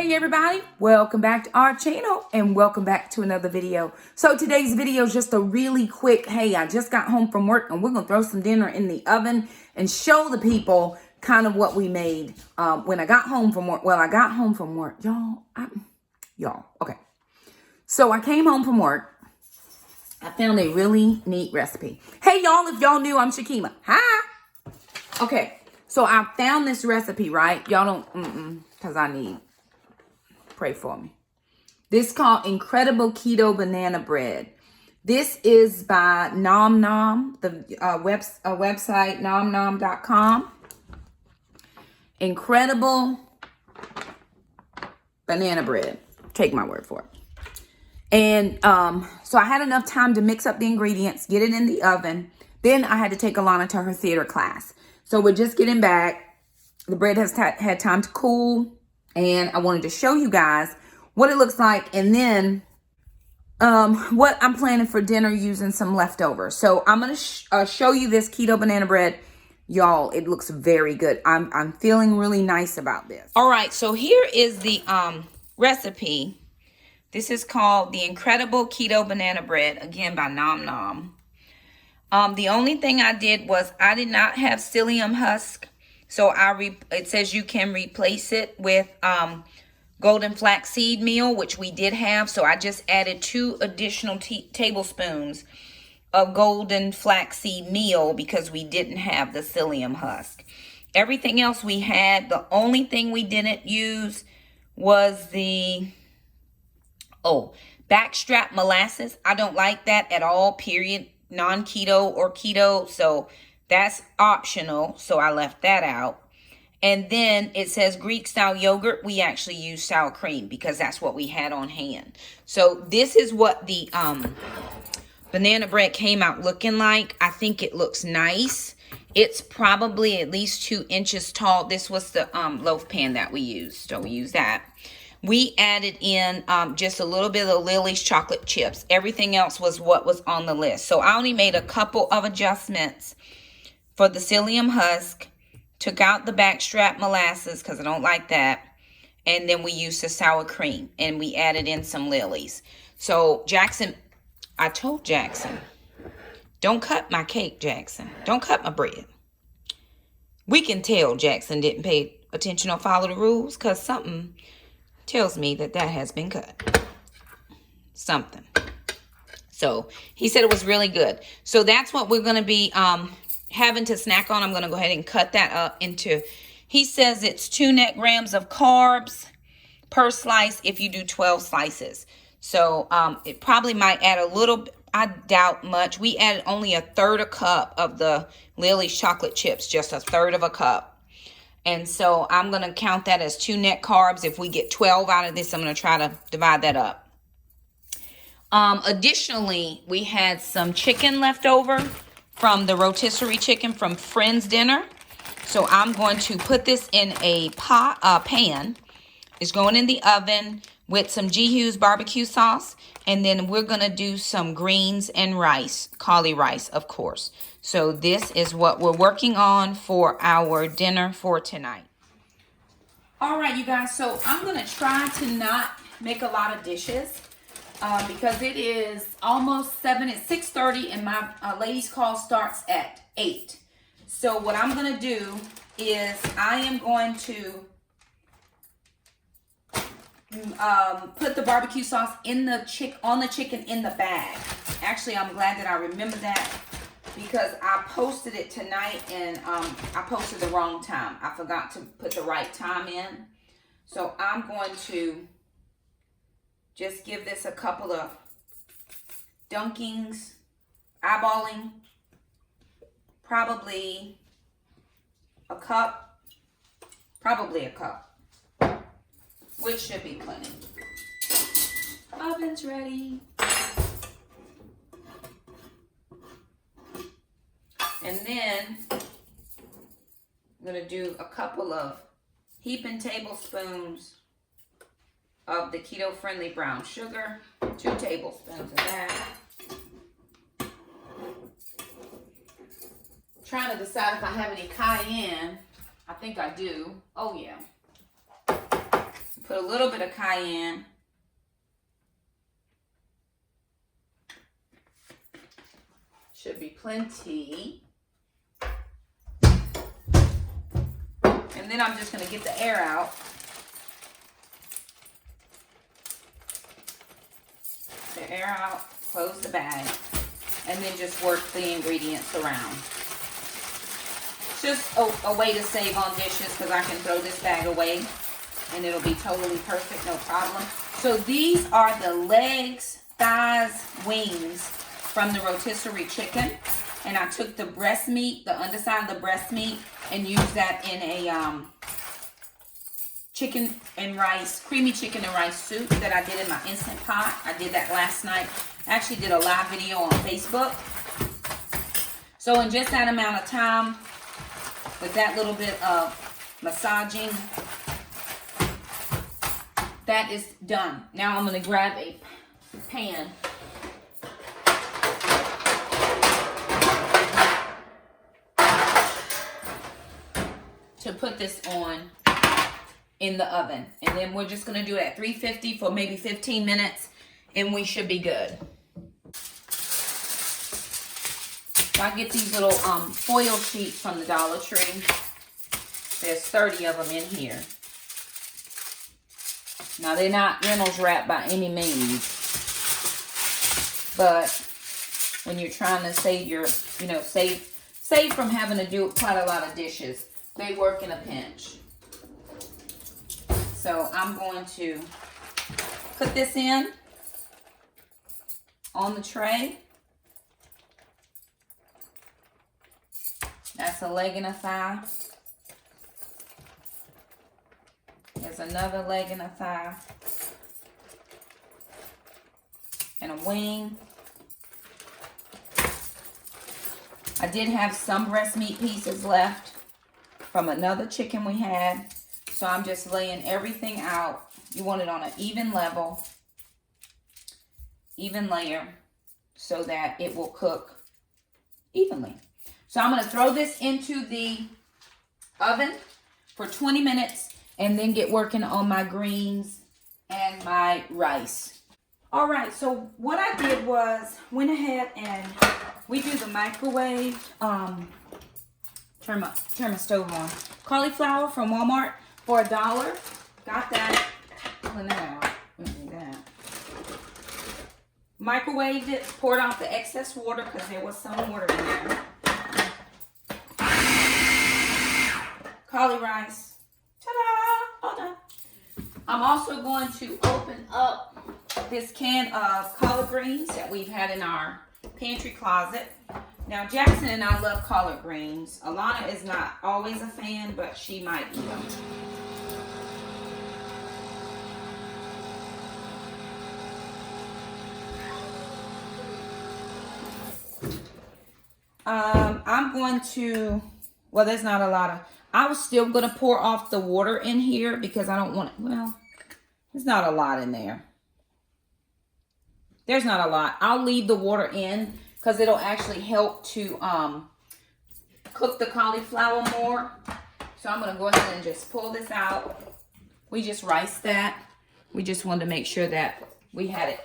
Hey everybody, welcome back to our channel and welcome back to another video. So today's video is just a really quick, hey, I just got home from work and we're gonna throw some dinner in the oven and show the people kind of what we made when I got home from work. Well, I got home from work, y'all, okay. So I came home from work. I found a really neat recipe. Hey y'all, if y'all new, I'm Shakema. Hi. Okay, so I found this recipe, right? Y'all don't, because I need, pray for me. This is called Incredible Keto Banana Bread. This is by Nom Nom, the website nomnom.com. Incredible banana bread. Take my word for it. And so I had enough time to mix up the ingredients, get it in the oven. Then I had to take Alana to her theater class. So we're just getting back. The bread has had time to cool. And I wanted to show you guys what it looks like. And then what I'm planning for dinner using some leftovers. So I'm going to show you this keto banana bread. Y'all, it looks very good. I'm feeling really nice about this. All right, so here is the recipe. This is called the Incredible Keto Banana Bread, again by Nom Nom. The only thing I did was I did not have psyllium husk. So it says you can replace it with golden flaxseed meal, which we did have. So I just added 2 additional tablespoons of golden flaxseed meal because we didn't have the psyllium husk. Everything else we had. The only thing we didn't use was the backstrap molasses. I don't like that at all, period. Non-keto or keto. So that's optional. So I left that out. And then it says Greek style yogurt. We actually use sour cream because that's what we had on hand. So this is what the banana bread came out looking like. I think it looks nice. It's probably at least 2 inches tall. This was the loaf pan that we used. So we use that. We added in just a little bit of Lily's chocolate chips. Everything else was what was on the list. So I only made a couple of adjustments for the psyllium husk. Took out the backstrap molasses because I don't like that. And then we used the sour cream. And we added in some Lily's. So Jackson, I told Jackson, don't cut my cake, Jackson. Don't cut my bread. We can tell Jackson didn't pay attention or follow the rules because something tells me that has been cut. Something. So he said it was really good. So that's what we're going to be having to snack on. I'm going to go ahead and cut that up into, he says it's 2 net grams of carbs per slice if you do 12 slices. So it probably might add a little, I doubt much. We added only 1/3 cup of the Lily's chocolate chips, just 1/3 cup. And so I'm going to count that as 2 net carbs. If we get 12 out of this, I'm going to try to divide that up. Additionally, we had some chicken left over from the rotisserie chicken from Friends Dinner. So I'm going to put this in a pan. It's going in the oven with some G-Hughes barbecue sauce. And then we're going to do some greens and rice, cauli rice, of course. So this is what we're working on for our dinner for tonight. All right, you guys. So I'm going to try to not make a lot of dishes because it is almost 7. It's 6:30 and my ladies' call starts at 8. So what I'm going to do is I am going to put the barbecue sauce in on the chicken in the bag. Actually, I'm glad that I remember that because I posted it tonight and I posted the wrong time. I forgot to put the right time in. So I'm going to just give this a couple of dunkings, eyeballing, probably a cup, which should be plenty. Oven's ready. And then I'm going to do a couple of heaping tablespoons of the keto-friendly brown sugar. 2 tablespoons of that. Trying to decide if I have any cayenne. I think I do. Oh, yeah. Put a little bit of cayenne. Should be plenty. And then I'm just going to get the air out. The air out, close the bag, and then just work the ingredients around. Just a way to save on dishes, because I can throw this bag away and it'll be totally perfect, no problem. So these are the legs, thighs, wings from the rotisserie chicken. And I took the breast meat, the underside of the breast meat, and used that in a chicken and rice, creamy chicken and rice soup that I did in my Instant Pot. I did that last night. I actually did a live video on Facebook. So in just that amount of time, with that little bit of massaging, that is done. Now I'm going to grab a pan. To put this on in the oven. And then we're just going to do it at 350 for maybe 15 minutes and we should be good. So I get these little foil sheets from the Dollar Tree. There's 30 of them in here. Now they're not Reynolds wrap by any means. But when you're trying to save your, save from having to do quite a lot of dishes, they work in a pinch. So I'm going to put this in on the tray. That's a leg and a thigh. There's another leg and a thigh. And a wing. I did have some breast meat pieces left from another chicken we had. So I'm just laying everything out. You want it on an even level, even layer, so that it will cook evenly. So I'm going to throw this into the oven for 20 minutes and then get working on my greens and my rice. All right, so what I did was went ahead and we do the microwave. Turn my stove on. Cauliflower from Walmart for $1. Got that. Pulling that out. That. Microwaved it. Poured out the excess water because there was some water in there. Cauli rice. Ta-da! All done. I'm also going to open up this can of collard greens that we've had in our pantry closet. Now, Jackson and I love collard greens. Alana is not always a fan, but she might eat them. I'm going to, well, there's not a lot of, I was still going to pour off the water in here because I don't want, well, there's not a lot in there. There's not a lot. I'll leave the water in because it'll actually help to cook the cauliflower more. So I'm going to go ahead and just pull this out. We just riced that. We just wanted to make sure that we had it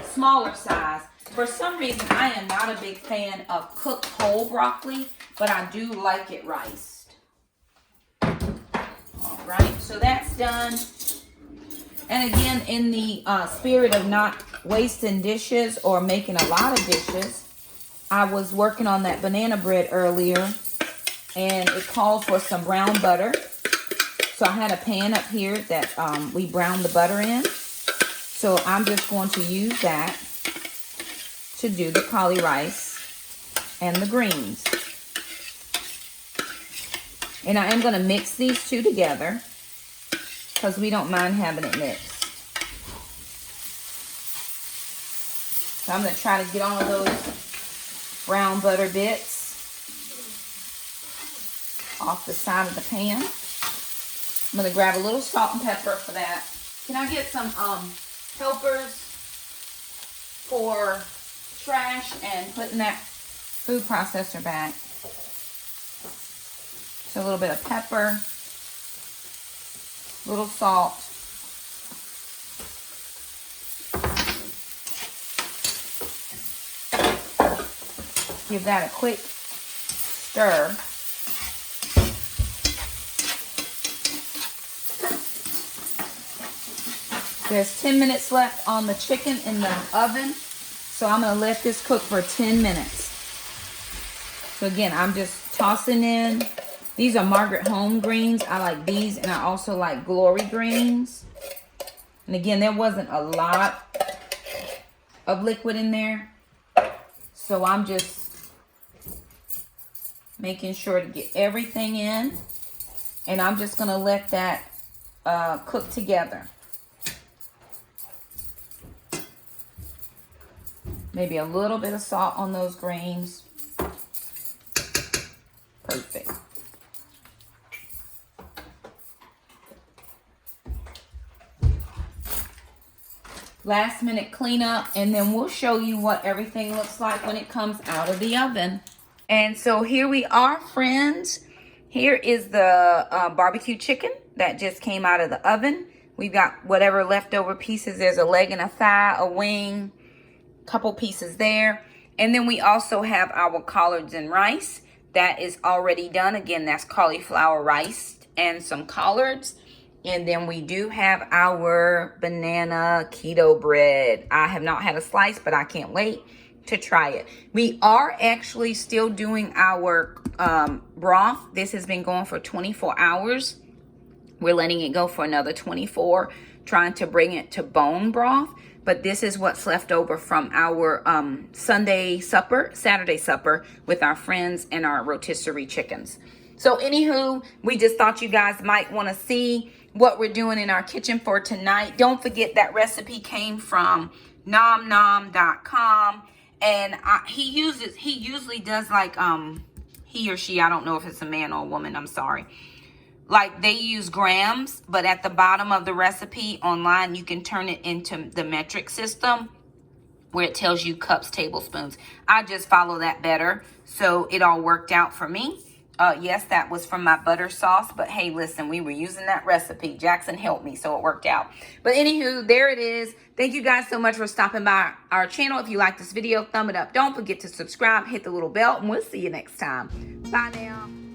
smaller size. For some reason, I am not a big fan of cooked whole broccoli, but I do like it riced. All right, so that's done. And again, in the spirit of not wasting dishes or making a lot of dishes, I was working on that banana bread earlier, and it called for some brown butter. So I had a pan up here that we browned the butter in. So I'm just going to use that to do the cauli rice and the greens. And I am going to mix these two together because we don't mind having it mixed. So I'm going to try to get all of those brown butter bits off the side of the pan. I'm going to grab a little salt and pepper for that. Can I get some helpers for trash and put in that food processor bag? So a little bit of pepper, little salt, Give that a quick stir. There's 10 minutes left on the chicken in the oven. So I'm going to let this cook for 10 minutes. So again, I'm just tossing in. These are Margaret Home greens. I like these, and I also like Glory greens. And again, there wasn't a lot of liquid in there. So I'm just making sure to get everything in. And I'm just going to let that cook together. Maybe a little bit of salt on those greens. Perfect. Last minute cleanup, and then we'll show you what everything looks like when it comes out of the oven. And so here we are, friends. Here is the barbecue chicken that just came out of the oven. We've got whatever leftover pieces. There's a leg and a thigh, a wing, couple pieces there. And then we also have our collards and rice that is already done. Again, that's cauliflower rice and some collards. And then we do have our banana keto bread. I have not had a slice, but I can't wait to try it. We are actually still doing our broth. This has been going for 24 hours. We're letting it go for another 24, trying to bring it to bone broth. But this is what's left over from our Saturday supper with our friends and our rotisserie chickens. So anywho, we just thought you guys might want to see what we're doing in our kitchen for tonight. Don't forget that recipe came from nomnom.com. And he usually does like, he or she, I don't know if it's a man or a woman, I'm sorry. Like they use grams, but at the bottom of the recipe online, you can turn it into the metric system where it tells you cups, tablespoons. I just follow that better. So it all worked out for me. Yes, that was from my butter sauce, but hey, listen, we were using that recipe. Jackson helped me, so it worked out. But anywho, there it is. Thank you guys so much for stopping by our channel. If you like this video, thumb it up. Don't forget to subscribe, hit the little bell, and we'll see you next time. Bye now.